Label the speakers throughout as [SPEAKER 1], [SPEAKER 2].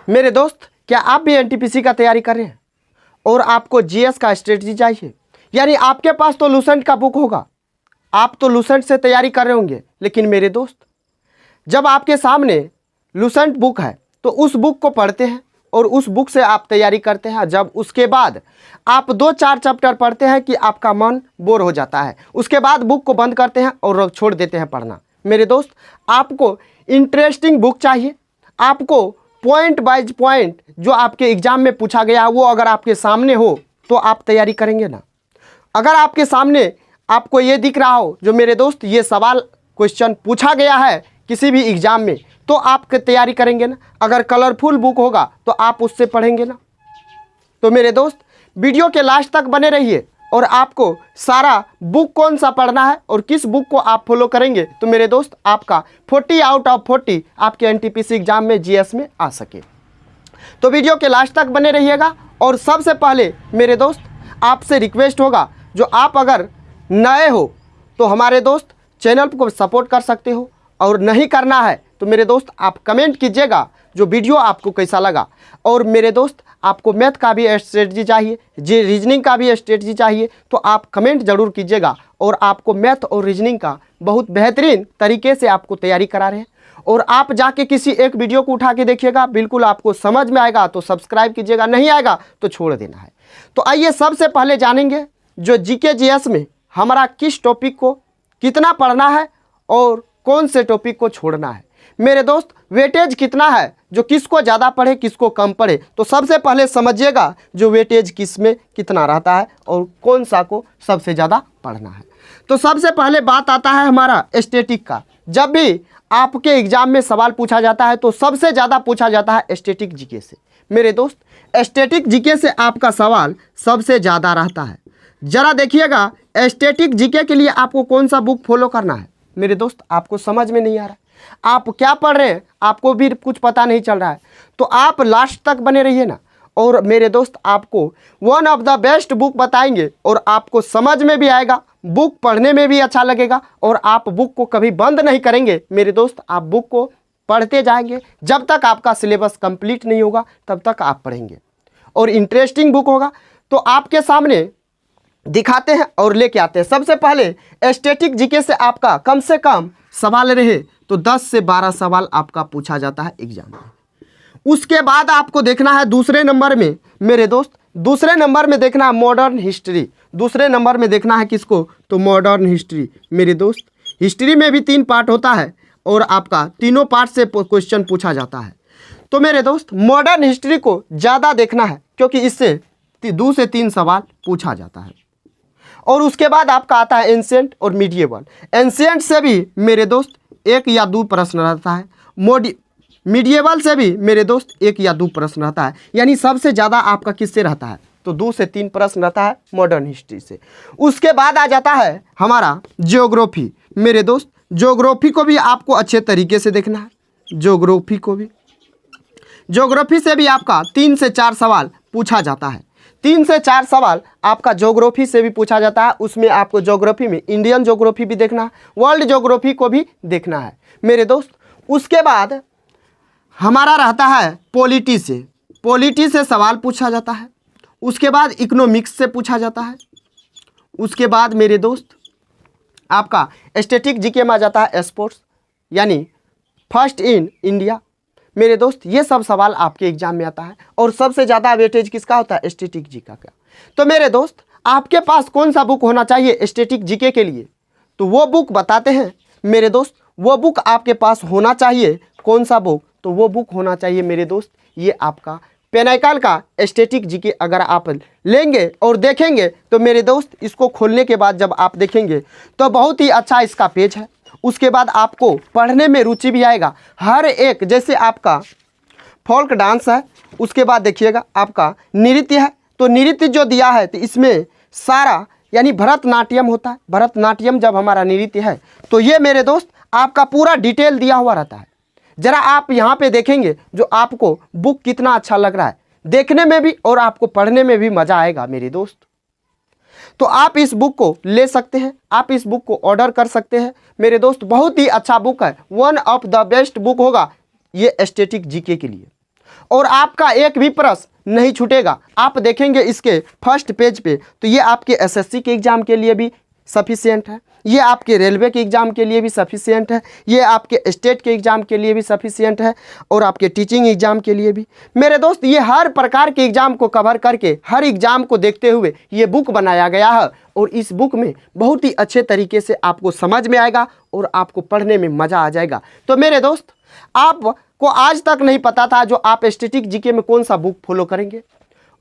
[SPEAKER 1] मेरे दोस्त, क्या आप भी एनटीपीसी का तैयारी कर रहे हैं और आपको जीएस का स्ट्रेटजी चाहिए? यानी आपके पास तो लूसेंट का बुक होगा, आप तो लूसेंट से तैयारी कर रहे होंगे, लेकिन मेरे दोस्त जब आपके सामने लूसेंट बुक है तो उस बुक को पढ़ते हैं और उस बुक से आप तैयारी करते हैं। जब उसके बाद आप 2-4 चैप्टर पढ़ते हैं कि आपका मन बोर हो जाता है, उसके बाद बुक को बंद करते हैं और छोड़ देते हैं पढ़ना। मेरे दोस्त, आपको इंटरेस्टिंग बुक चाहिए, आपको पॉइंट बाय पॉइंट जो आपके एग्जाम में पूछा गया वो अगर आपके सामने हो तो आप तैयारी करेंगे ना। अगर आपके सामने आपको ये दिख रहा हो जो मेरे दोस्त ये सवाल क्वेश्चन पूछा गया है किसी भी एग्जाम में, तो आप तैयारी करेंगे ना। अगर कलरफुल बुक होगा तो आप उससे पढ़ेंगे ना। तो मेरे दोस्त, वीडियो के लास्ट तक बने रहिए और आपको सारा बुक कौन सा पढ़ना है और किस बुक को आप फॉलो करेंगे तो मेरे दोस्त आपका 40 आउट ऑफ 40 आपके एनटीपीसी एग्जाम में जीएस में आ सके। तो वीडियो के लास्ट तक बने रहिएगा। और सबसे पहले मेरे दोस्त आपसे रिक्वेस्ट होगा, जो आप अगर नए हो तो हमारे दोस्त चैनल को सपोर्ट कर सकते हो, और नहीं करना है तो मेरे दोस्त आप कमेंट कीजिएगा जो वीडियो आपको कैसा लगा। और मेरे दोस्त, आपको मैथ का भी स्ट्रेटजी चाहिए, जी रीजनिंग का भी स्ट्रेटजी चाहिए, तो आप कमेंट ज़रूर कीजिएगा। और आपको मैथ और रीजनिंग का बहुत बेहतरीन तरीके से आपको तैयारी करा रहे हैं। और आप जाके किसी एक वीडियो को उठा के देखिएगा, बिल्कुल आपको समझ में आएगा तो सब्सक्राइब कीजिएगा, नहीं आएगा तो छोड़ देना है। तो आइए सबसे पहले जानेंगे जो जीके जीएस में हमारा किस टॉपिक को कितना पढ़ना है और कौन से टॉपिक को छोड़ना है। मेरे दोस्त, वेटेज कितना है, जो किसको ज़्यादा पढ़े किसको कम पढ़े, तो सबसे पहले समझिएगा जो वेटेज किस में कितना रहता है और कौन सा को सबसे ज़्यादा पढ़ना है। तो सबसे पहले बात आता है हमारा स्टैटिक का। जब भी आपके एग्जाम में सवाल पूछा जाता है तो सबसे ज़्यादा पूछा जाता है स्टैटिक जीके से। मेरे दोस्त, स्टैटिक जीके से आपका सवाल सबसे ज़्यादा रहता है। ज़रा देखिएगा स्टैटिक जीके के लिए आपको कौन सा बुक फॉलो करना है। मेरे दोस्त, आपको समझ में नहीं आ रहा, आप क्या पढ़ रहे हैं आपको भी कुछ पता नहीं चल रहा है, तो आप लास्ट तक बने रहिए ना। और मेरे दोस्त, आपको one of the best book बताएंगे और आपको समझ में भी आएगा, बुक पढ़ने में भी अच्छा लगेगा और आप बुक को कभी बंद नहीं करेंगे। मेरे दोस्त, आप बुक को पढ़ते जाएंगे, जब तक आपका सिलेबस कंप्लीट नहीं होगा तब तक आप पढ़ेंगे। और इंटरेस्टिंग बुक होगा तो आपके सामने दिखाते हैं और लेके आते हैं। सबसे पहले स्टैटिक जीके से आपका कम से कम सवाल रहे तो 10 से 12 सवाल आपका पूछा जाता है एग्जाम में। उसके बाद आपको देखना है दूसरे नंबर में, मेरे दोस्त दूसरे नंबर में देखना है मॉडर्न हिस्ट्री। दूसरे नंबर में देखना है किसको, तो मॉडर्न हिस्ट्री। मेरे दोस्त, हिस्ट्री में भी 3 पार्ट होता है और आपका तीनों पार्ट से क्वेश्चन पूछा जाता है। तो मेरे दोस्त, मॉडर्न हिस्ट्री को ज़्यादा देखना है क्योंकि इससे 2 से 3 सवाल पूछा जाता है। और उसके बाद आपका आता है एंशिएंट और मीडिएवल। एंशिएंट से भी मेरे दोस्त 1 या 2 प्रश्न रहता है, मीडिएवल से भी मेरे दोस्त 1 या 2 प्रश्न रहता है। यानी सबसे ज़्यादा आपका किससे रहता है, तो 2 से 3 प्रश्न रहता है मॉडर्न हिस्ट्री से। उसके बाद आ जाता है हमारा ज्योग्राफी। मेरे दोस्त, ज्योग्राफी को भी आपको अच्छे तरीके से देखना है। ज्योग्राफी से भी आपका 3 से 4 सवाल पूछा जाता है। 3 से 4 सवाल आपका ज्योग्राफी से भी पूछा जाता है। उसमें आपको ज्योग्राफी में इंडियन ज्योग्राफी भी देखना है, वर्ल्ड ज्योग्राफी को भी देखना है। मेरे दोस्त, उसके बाद हमारा रहता है पॉलिटी से सवाल पूछा जाता है। उसके बाद इकोनॉमिक्स से पूछा जाता है। उसके बाद मेरे दोस्त आपका स्टैटिक जीके में आ जाता है स्पोर्ट्स, यानी फर्स्ट इन इंडिया। मेरे दोस्त, ये सब सवाल आपके एग्जाम में आता है और सबसे ज़्यादा वेटेज किसका होता है, स्टैटिक जीके का। तो मेरे दोस्त, आपके पास कौन सा बुक होना चाहिए स्टैटिक जीके के लिए, तो वो बुक बताते हैं। मेरे दोस्त, वो बुक आपके पास होना चाहिए, कौन सा बुक, तो वो बुक होना चाहिए मेरे दोस्त ये आपका पेनाकल का स्टैटिक जीके। अगर आप लेंगे और देखेंगे तो मेरे दोस्त, इसको खोलने के बाद जब आप देखेंगे तो बहुत ही अच्छा इसका पेज है। उसके बाद आपको पढ़ने में रुचि भी आएगा। हर एक, जैसे आपका फोल्क डांस है, उसके बाद देखिएगा आपका नृत्य है, तो नृत्य जो दिया है तो इसमें सारा यानी भरतनाट्यम होता है। भरतनाट्यम जब हमारा नृत्य है तो ये मेरे दोस्त आपका पूरा डिटेल दिया हुआ रहता है। ज़रा आप यहाँ पे देखेंगे जो आपको बुक कितना अच्छा लग रहा है, देखने में भी और आपको पढ़ने में भी मज़ा आएगा मेरे दोस्त। तो आप इस बुक को ले सकते हैं, आप इस बुक को ऑर्डर कर सकते हैं मेरे दोस्त। बहुत ही अच्छा बुक है, one of the best book होगा ये स्टैटिक जीके के लिए। और आपका एक भी प्रश्न नहीं छूटेगा। आप देखेंगे इसके फर्स्ट पेज पे तो ये आपके एसएससी के एग्ज़ाम के लिए भी सफिशिएंट है, ये आपके रेलवे के एग्ज़ाम के लिए भी सफिशिएंट है, ये आपके स्टेट के एग्ज़ाम के लिए भी सफिशिएंट है और आपके टीचिंग एग्ज़ाम के लिए भी। मेरे दोस्त ये हर प्रकार के एग्ज़ाम को कवर करके हर एग्ज़ाम को देखते हुए ये बुक बनाया गया है और इस बुक में बहुत ही अच्छे तरीके से आपको समझ में आएगा और आपको पढ़ने में मज़ा आ जाएगा। तो मेरे दोस्त आपको आज तक नहीं पता था जो आप स्टैटिक जीके में कौन सा बुक फॉलो करेंगे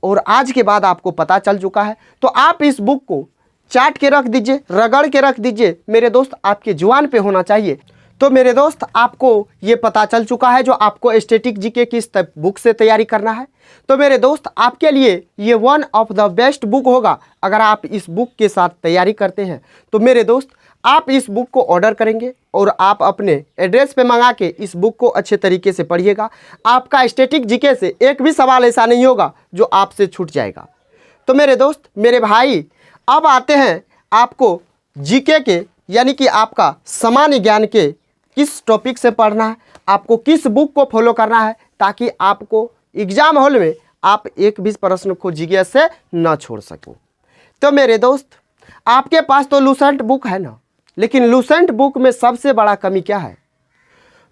[SPEAKER 1] और आज के बाद आपको पता चल चुका है। तो आप इस बुक को चाट के रख दीजिए, रगड़ के रख दीजिए मेरे दोस्त, आपके जुबान पे होना चाहिए। तो मेरे दोस्त आपको ये पता चल चुका है जो आपको स्टैटिक जीके किस बुक से तैयारी करना है। तो मेरे दोस्त आपके लिए ये one of the best book होगा अगर आप इस बुक के साथ तैयारी करते हैं। तो मेरे दोस्त आप इस बुक को ऑर्डर करेंगे और आप अपने एड्रेस पे मंगा के इस बुक को अच्छे तरीके से पढ़िएगा। आपका स्टैटिक जीके से एक भी सवाल ऐसा नहीं होगा जो आपसे छूट जाएगा। तो मेरे दोस्त मेरे भाई अब आते हैं आपको जीके के यानी कि आपका सामान्य ज्ञान के किस टॉपिक से पढ़ना है, आपको किस बुक को फॉलो करना है ताकि आपको एग्ज़ाम हॉल में आप एक भी प्रश्न को जीके से न छोड़ सको। तो मेरे दोस्त आपके पास तो लूसेंट बुक है ना, लेकिन लूसेंट बुक में सबसे बड़ा कमी क्या है,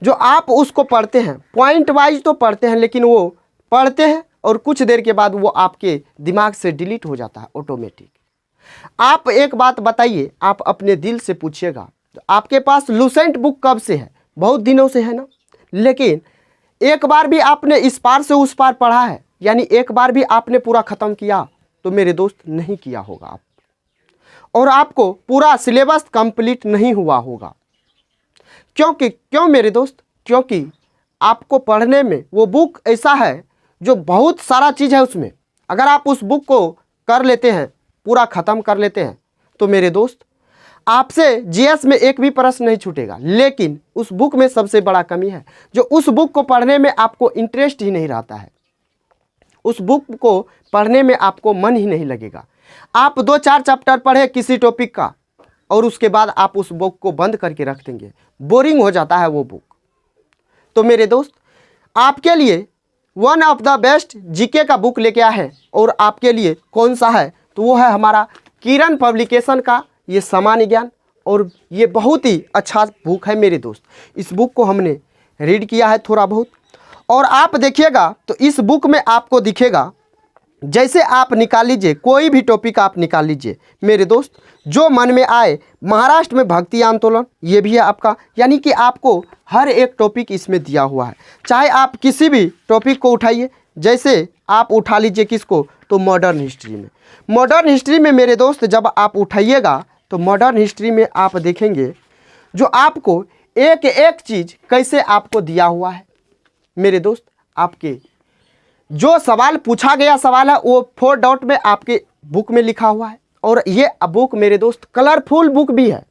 [SPEAKER 1] जो आप उसको पढ़ते हैं पॉइंट वाइज तो पढ़ते हैं लेकिन वो पढ़ते हैं और कुछ देर के बाद वो आपके दिमाग से डिलीट हो जाता है ऑटोमेटिक। आप एक बात बताइए, आप अपने दिल से पूछिएगा आपके पास लूसेंट बुक कब से है? बहुत दिनों से है ना, लेकिन एक बार भी आपने इस पार से उस पार पढ़ा है, यानी एक बार भी आपने पूरा ख़त्म किया? तो मेरे दोस्त नहीं किया होगा आप, और आपको पूरा सिलेबस कंप्लीट नहीं हुआ होगा। क्यों मेरे दोस्त? क्योंकि आपको पढ़ने में वो बुक ऐसा है जो बहुत सारा चीज़ है उसमें। अगर आप उस बुक को कर लेते हैं, पूरा ख़त्म कर लेते हैं, तो मेरे दोस्त आपसे जीएस में एक भी प्रश्न नहीं छूटेगा। लेकिन उस बुक में सबसे बड़ा कमी है जो उस बुक को पढ़ने में आपको इंटरेस्ट ही नहीं रहता है, उस बुक को पढ़ने में आपको मन ही नहीं लगेगा। आप 2-4 चैप्टर पढ़े किसी टॉपिक का और उसके बाद आप उस बुक को बंद करके रख देंगे, बोरिंग हो जाता है वो बुक। तो मेरे दोस्त आपके लिए one of the best GK का बुक लेके आए हैं, और आपके लिए कौन सा है? तो वो है हमारा किरण पब्लिकेशन का ये सामान्य ज्ञान, और ये बहुत ही अच्छा बुक है मेरे दोस्त। इस बुक को हमने रीड किया है थोड़ा बहुत, और आप देखिएगा तो इस बुक में आपको दिखेगा, जैसे आप निकाल लीजिए कोई भी टॉपिक आप निकाल लीजिए मेरे दोस्त, जो मन में आए। महाराष्ट्र में भक्ति आंदोलन ये भी है आपका, यानी कि आपको हर एक टॉपिक इसमें दिया हुआ है। चाहे आप किसी भी टॉपिक को उठाइए, जैसे आप उठा लीजिए किसको, तो मॉडर्न हिस्ट्री में। मॉडर्न हिस्ट्री में मेरे दोस्त जब आप उठाइएगा तो मॉडर्न हिस्ट्री में आप देखेंगे जो आपको एक एक चीज़ कैसे आपको दिया हुआ है मेरे दोस्त। आपके जो सवाल पूछा गया सवाल है वो 4 डॉट में आपके बुक में लिखा हुआ है, और ये बुक मेरे दोस्त कलरफुल बुक भी है,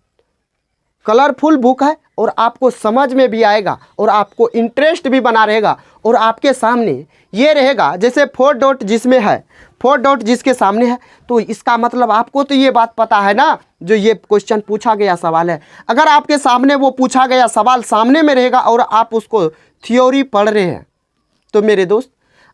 [SPEAKER 1] कलरफुल बुक है, और आपको समझ में भी आएगा और आपको इंटरेस्ट भी बना रहेगा। और आपके सामने ये रहेगा जैसे 4 डॉट जिसमें है, 4 डॉट जिसके सामने है, तो इसका मतलब आपको तो ये बात पता है ना जो ये क्वेश्चन पूछा गया सवाल है। अगर आपके सामने वो पूछा गया सवाल सामने में रहेगा और आप उसको थ्योरी पढ़ रहे हैं, तो मेरे दोस्त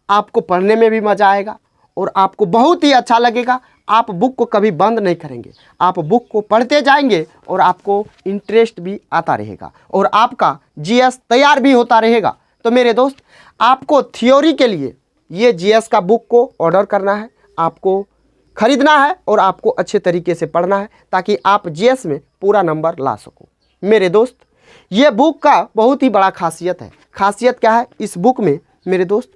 [SPEAKER 1] आपको पढ़ने में भी मज़ा आएगा और आपको बहुत ही अच्छा लगेगा। आप बुक को कभी बंद नहीं करेंगे, आप बुक को पढ़ते जाएंगे और आपको इंटरेस्ट भी आता रहेगा और आपका जीएस तैयार भी होता रहेगा। तो मेरे दोस्त आपको थ्योरी के लिए ये जीएस का बुक को ऑर्डर करना है, आपको ख़रीदना है और आपको अच्छे तरीके से पढ़ना है ताकि आप जीएस में पूरा नंबर ला सको। मेरे दोस्त ये बुक का बहुत ही बड़ा खासियत है। खासियत क्या है इस बुक में मेरे दोस्त?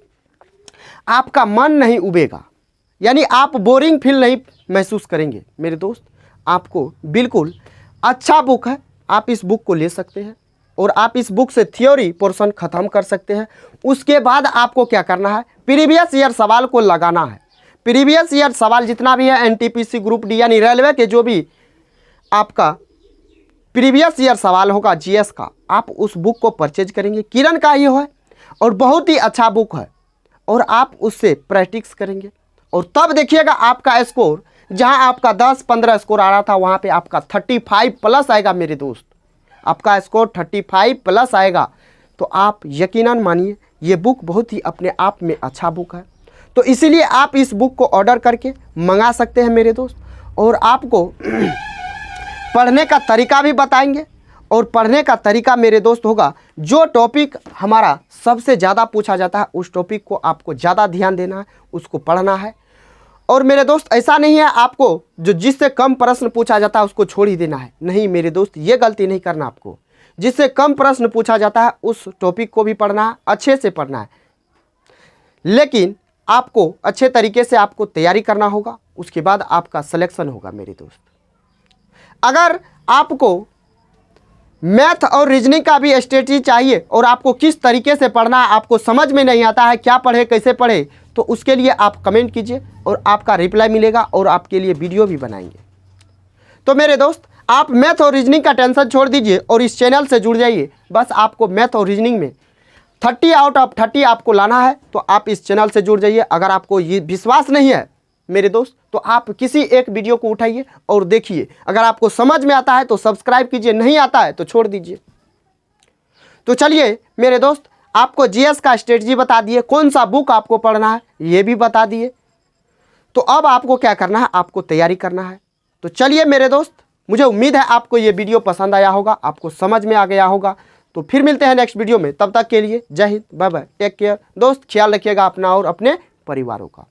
[SPEAKER 1] आपका मन नहीं उबेगा, यानी आप बोरिंग फील नहीं महसूस करेंगे मेरे दोस्त। आपको बिल्कुल अच्छा बुक है, आप इस बुक को ले सकते हैं और आप इस बुक से थ्योरी पोर्शन ख़त्म कर सकते हैं। उसके बाद आपको क्या करना है, प्रीवियस ईयर सवाल को लगाना है। प्रीवियस ईयर सवाल जितना भी है एनटीपीसी ग्रुप डी यानी रेलवे के जो भी आपका प्रीवियस ईयर सवाल होगा जीएस का, आप उस बुक को परचेज करेंगे। किरण का ही है और बहुत ही अच्छा बुक है, और आप उससे प्रैक्टिस करेंगे और तब देखिएगा आपका स्कोर, जहां आपका 10-15 स्कोर आ रहा था वहां पे आपका 35 प्लस आएगा मेरे दोस्त। आपका स्कोर 35 प्लस आएगा तो आप यकीनन मानिए ये बुक बहुत ही अपने आप में अच्छा बुक है। तो इसीलिए आप इस बुक को ऑर्डर करके मंगा सकते हैं मेरे दोस्त। और आपको पढ़ने का तरीका भी बताएंगे। और पढ़ने का तरीका मेरे दोस्त होगा, जो टॉपिक हमारा सबसे ज़्यादा पूछा जाता है उस टॉपिक को आपको ज़्यादा ध्यान देना है, उसको पढ़ना है। और मेरे दोस्त ऐसा नहीं है आपको जो जिससे कम प्रश्न पूछा जाता है उसको छोड़ ही देना है। नहीं मेरे दोस्त, ये गलती नहीं करना आपको। जिससे कम प्रश्न पूछा जाता है उस टॉपिक को भी पढ़ना है, अच्छे से पढ़ना है। लेकिन आपको अच्छे तरीके से आपको तैयारी करना होगा, उसके बाद आपका सिलेक्शन होगा मेरे दोस्त। अगर आपको मैथ और रीजनिंग का भी स्ट्रेटजी चाहिए और आपको किस तरीके से पढ़ना है आपको समझ में नहीं आता है, क्या पढ़े कैसे पढ़े, तो उसके लिए आप कमेंट कीजिए और आपका रिप्लाई मिलेगा और आपके लिए वीडियो भी बनाएंगे। तो मेरे दोस्त, आप मैथ और रीजनिंग का टेंशन छोड़ दीजिए और इस चैनल से जुड़ जाइए। बस आपको मैथ और रीजनिंग में 30 आउट ऑफ 30 आपको लाना है, तो आप इस चैनल से जुड़ जाइए। अगर आपको ये विश्वास नहीं है मेरे दोस्त, तो आप किसी एक वीडियो को उठाइए और देखिए। अगर आपको समझ में आता है तो सब्सक्राइब कीजिए, नहीं आता है तो छोड़ दीजिए। तो चलिए मेरे दोस्त, आपको जीएस का स्ट्रेटजी बता दिए, कौन सा बुक आपको पढ़ना है ये भी बता दिए। तो अब आपको क्या करना है, आपको तैयारी करना है। तो चलिए मेरे दोस्त, मुझे उम्मीद है आपको ये वीडियो पसंद आया होगा, आपको समझ में आ गया होगा। तो फिर मिलते हैं नेक्स्ट वीडियो में, तब तक के लिए Jai Hind, bye bye, take care दोस्त। ख्याल रखिएगा अपना और अपने परिवारों का।